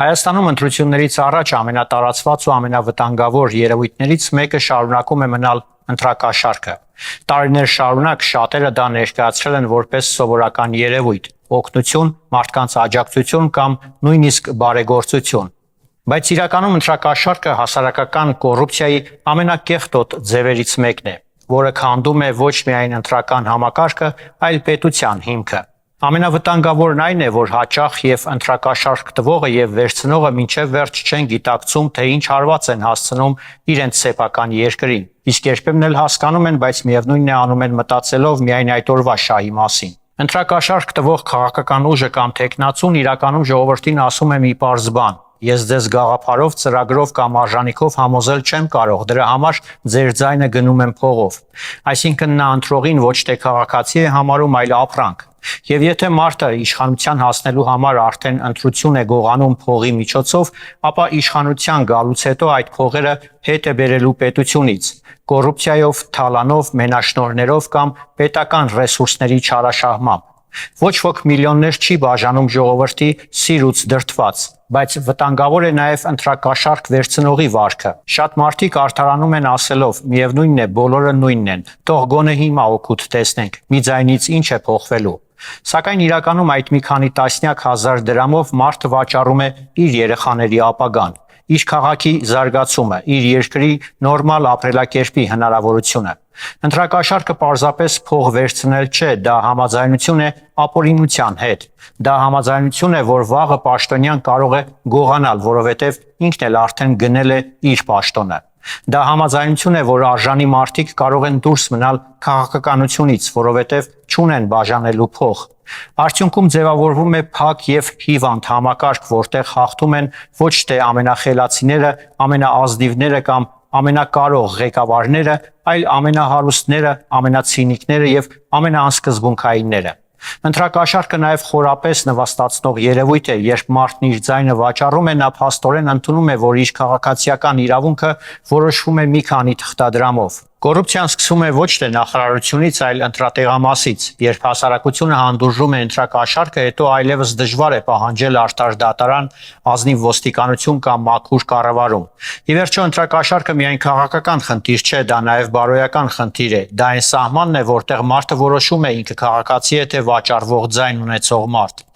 Հայաստանում ընտրություններից առաջ ամենատարածված ու ամենավտանգավոր երևույթներից մեկը շարունակում է մնալ ընտրակաշառքը։ Տարիներ շարունակ շատերը դա ներկայացրել են որպես սովորական երևույթ, օգնություն, մարդկանց աջակցություն կամ նույնիսկ բարեգործություն։ Բայց իրականում ընտրակաշառքը հասարակական կոռուպցիայի ամենակեղտոտ ձևերից մեկն է, որը քանդում է ոչ միայն ընտրական համակարգը, այլ պետության հիմքը։ Ամենավտանգավորն այն է, որ հաճախ եւ ընտրակաշառք տվողը եւ վերցնողը մինչեւ վերջ չեն գիտակցում, թե ինչ հարված են հասցնում իրենց սեփական երկրին, իսկ երբեմն էլ հասկանում են, բայց միևնույնն է անում են մտածելով միայն այդ օրվա շահի մասին։ Ընտրակաշառք տվող քաղաքական ուժը կամ տեխնացուն իրականում ժողովրդին ասում է մի պարզ բան. ես ձեզ գաղափարով, ծրագրով կամ արժանիքով համոզել չեմ կարող, դրա համար ձեր ձայնը գնում եմ փողով։ Այսինքն նա ընտրողին ոչ թե քաղաքացի է համարում, այլ ապրանք։ Եվ եթե մարդը իշխանության հասնելու համար արդեն ընտրություն է գողանում փողի միջոցով, ապա իշխանության գալուց հետո այդ փողերը հետ է բերելու պետությունից, կոռուպցիայով, թալանով, մենաշնորհներով կամ պետական ռեսուրսների չարաշահմամբ։ Ոչ ոք միլիոններ չի բաժանում ժողովրդի սիրուց դրդված, բայց վտանգավոր է նաև ընտրակաշառք վերցնողի վարքը։ Շատ մարդիկ արդարանում են ասելով, միևնույնն է, բոլորը նույնն են, թող գոնե հիմա օգուտ տեսնենք, մի ձայնից ինչ է փոխվելու։ Սակայն իրականում այդ մի քանի տասնյակ հազար դրամով մարդը վաճառում է իր երեխաների ապագան, իր քաղաքի զարգացումը, իր երկրի նորմալ ապրելակերպի հնարավորությունը։ Ընտրակաշառքը պարզապես փող վերցնել չէ, դա համաձայնություն է ապօրինության հետ։ Դա համաձայնություն է, որ վաղը պաշտոնյան կարող է գողանալ, որովհետև ինքն էլ արդեն գնել է իր պաշտոնը։ Դա համաձայնություն է, որ արժանի մարդիկ կարող են դուրս մնալ քաղաքականությունից, որովհետև չունեն բաժանելու փող։ Արդյունքում ձևավորվում է փակ եւ հիվանդ համակարգ, որտեղ հաղթում են ոչ թե ամենախելացիները, ամենաազնիվները կամ ամենակարող ղեկավարները, այլ ամենահարուստները, ամենացինիկները եւ ամենաանսկզբունքայինները։ Ընտրակաշառքը նաև խորապես նվաստացնող երևույթ է, երբ մարդն իր ձայնը վաճառում է, նա փաստորեն ընդունում է, որ իր քաղաքացիական իրավունքը որոշվում է մի քանի թղթադրամով։ Կոռուպցիան սկսում է ոչ թե նախարարությունից, այլ ընտրատեղամասից, երբ հասարակությունը հանդուրժում է ընտրակաշառքը, հետո այլևս դժվար է պահանջել արդար դատարան, ազնիվ ոստիկանություն կամ մաքուր կառավարում։ Ի վերջո ընտրակաշառքը միայն քաղաքական խնդիր չէ, դա նաև բարոյական խնդիր է։ Դա այն սահմանն է, որտեղ մարդը որոշում է ինքը քաղաքացի է թե վաճառվող ձայն ունեցող մարդ։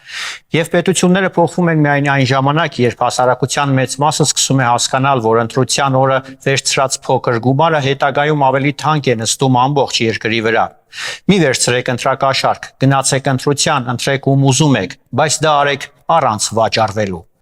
Եվ պետությունները փոխվում են միայն այն ժամանակ, երբ հասարակության մեծ մասը սկսում է հասկանալ, որ ընտրության օրը վերցրած փոքր գումարը հետագայում ավելի թանկ է նստում ամբողջ երկրի վրա։ Մի վերցրեք ընտրակաշառք, գնացեք ընտրության, ընտրեք ում ուզում եք, բայց դա արեք առանց վաճառվելու։